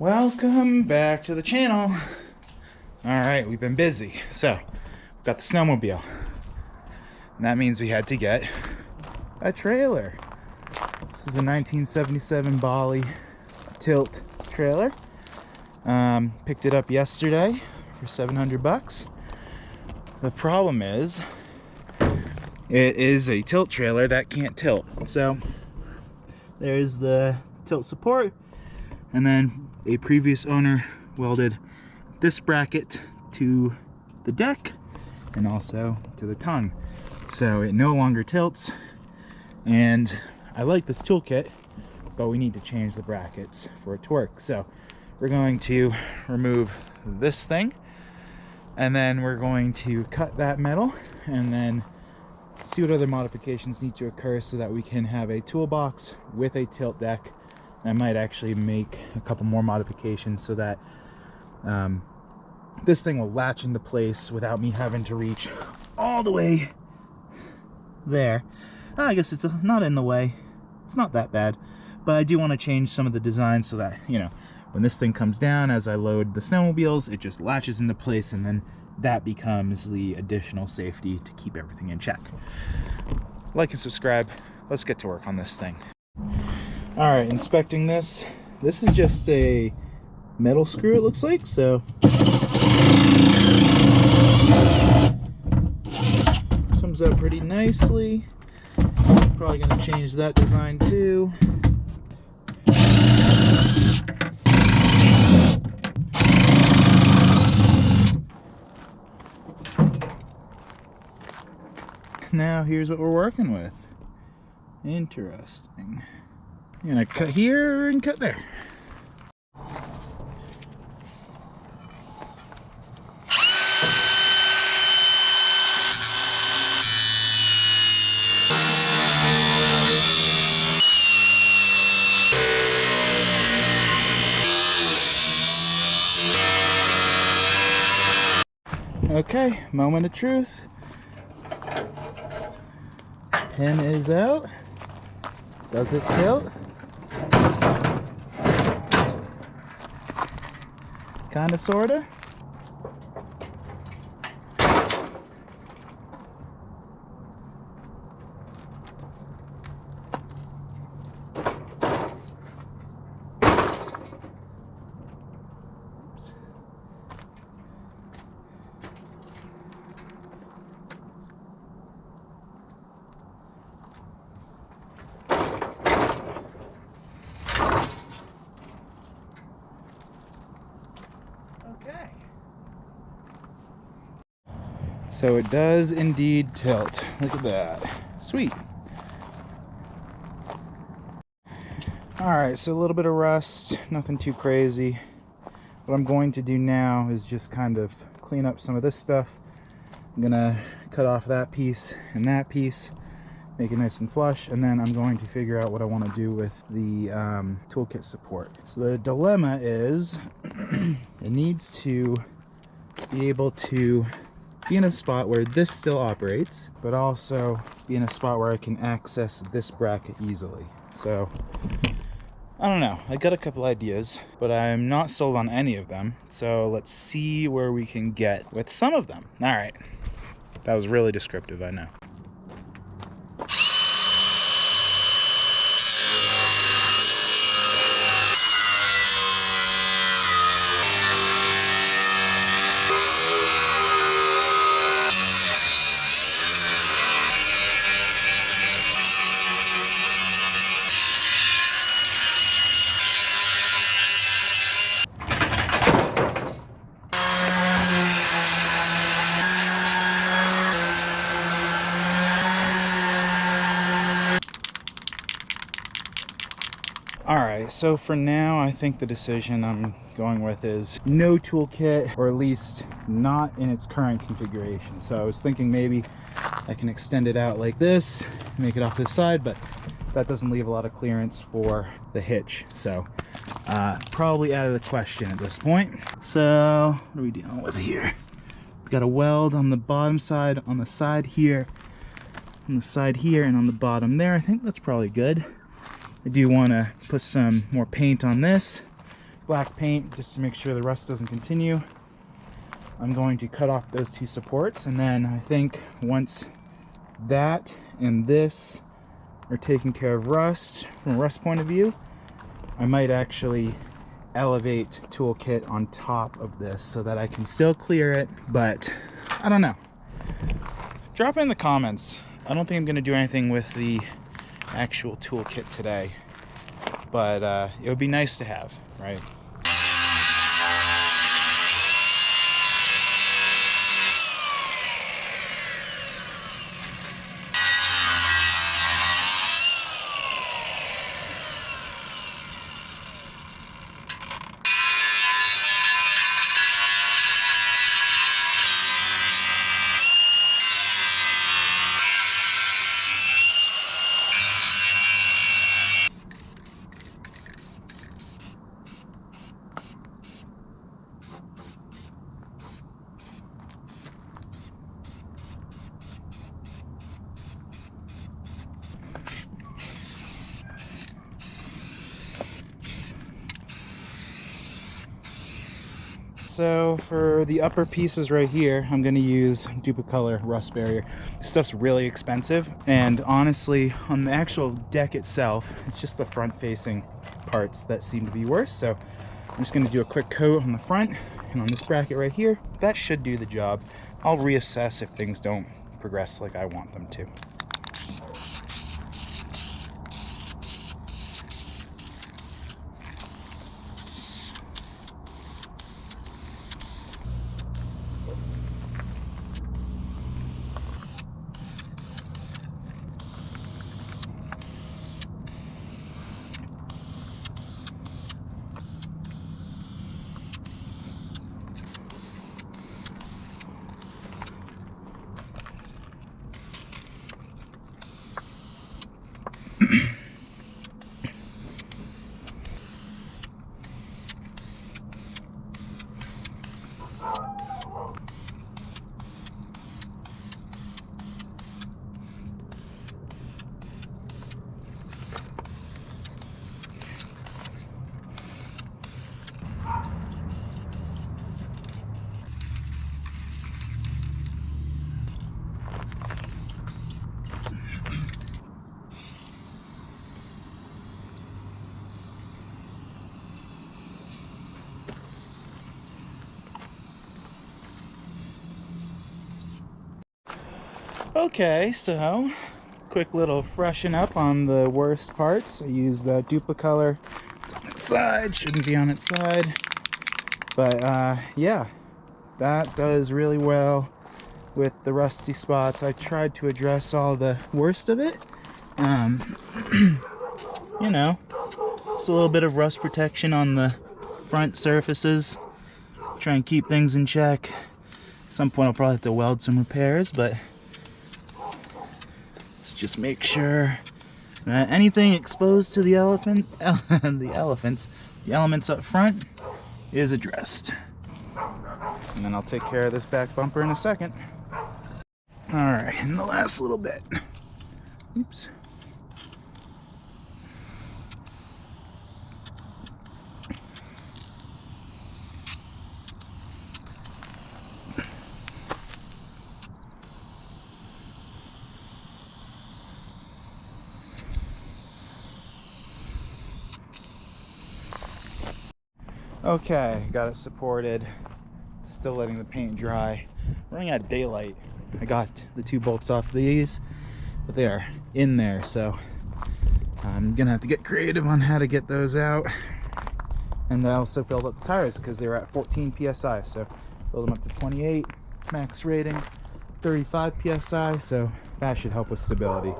Welcome back to the channel. Alright, we've been busy. So, we've got the snowmobile. And that means we had to get a trailer. This is a 1977 Bali tilt trailer. Picked it up yesterday for 700 bucks. The problem is, it is a tilt trailer that can't tilt. So, there's the tilt support, and then a previous owner welded this bracket to the deck and also to the tongue, so it no longer tilts. And I like this toolkit, but we need to change the brackets for it to work. So we're going to remove this thing, and then we're going to cut that metal and then see what other modifications need to occur so that we can have a toolbox with a tilt deck. I might actually make a couple more modifications so that this thing will latch into place without me having to reach all the way there. I guess it's not in the way. It's not that bad. But I do want to change some of the design so that, you know, when this thing comes down, as I load the snowmobiles, it just latches into place, and then that becomes the additional safety to keep everything in check. Like and subscribe. Let's get to work on this thing. Alright, inspecting this. This is just a metal screw, it looks like, so comes out pretty nicely. Probably going to change that design too. Now here's what we're working with. Interesting. I'm gonna cut here and cut there. Okay, moment of truth. Pin is out. Does it tilt? Kinda, sorta. Okay. So it does indeed tilt. Look at that. Sweet. Alright, so a little bit of rust, nothing too crazy. What I'm going to do now is just kind of clean up some of this stuff. I'm gonna cut off that piece and that piece, make it nice and flush, and then I'm going to figure out what I want to do with the toolkit support. So the dilemma is it needs to be able to be in a spot where this still operates, but also be in a spot where I can access this bracket easily. So I don't know, I got a couple ideas, but I'm not sold on any of them. So let's see where we can get with some of them. All right, that was really descriptive, I know. Alright, so for now, I think the decision I'm going with is no toolkit, or at least not in its current configuration. So I was thinking maybe I can extend it out like this, make it off this side, but that doesn't leave a lot of clearance for the hitch. So probably out of the question at this point. So what are we dealing with here? We've got a weld on the bottom side, on the side here, on the side here, and on the bottom there. I think that's probably good. I do want to put some more paint on this black paint just to make sure the rust doesn't continue. I'm going to cut off those two supports, and then I think once that and this are taken care of rust, from a rust point of view, I might actually elevate toolkit on top of this so that I can still clear it, but I don't know. Drop it in the comments. I don't think I'm going to do anything with the actual toolkit today, but it would be nice to have, right? So for the upper pieces right here, I'm going to use Duplicolor Rust Barrier. This stuff's really expensive, and honestly, on the actual deck itself, it's just the front-facing parts that seem to be worse. So I'm just going to do a quick coat on the front and on this bracket right here. That should do the job. I'll reassess if things don't progress like I want them to. Okay, so quick little freshen up on the worst parts. I used the Duplicolor. It's on its side, shouldn't be on its side. But yeah, that does really well with the rusty spots. I tried to address all the worst of it. You know, just a little bit of rust protection on the front surfaces. Try and keep things in check. At some point I'll probably have to weld some repairs, but let's just make sure that anything exposed to the the elements up front is addressed. And then I'll take care of this back bumper in a second. Alright, and the last little bit. Oops. Okay, got it supported. Still letting the paint dry. Running out of daylight. I got the two bolts off these, but they are in there, so I'm gonna have to get creative on how to get those out. And I also filled up the tires because they were at 14 psi, so filled them up to 28 max rating, 35 psi, so that should help with stability.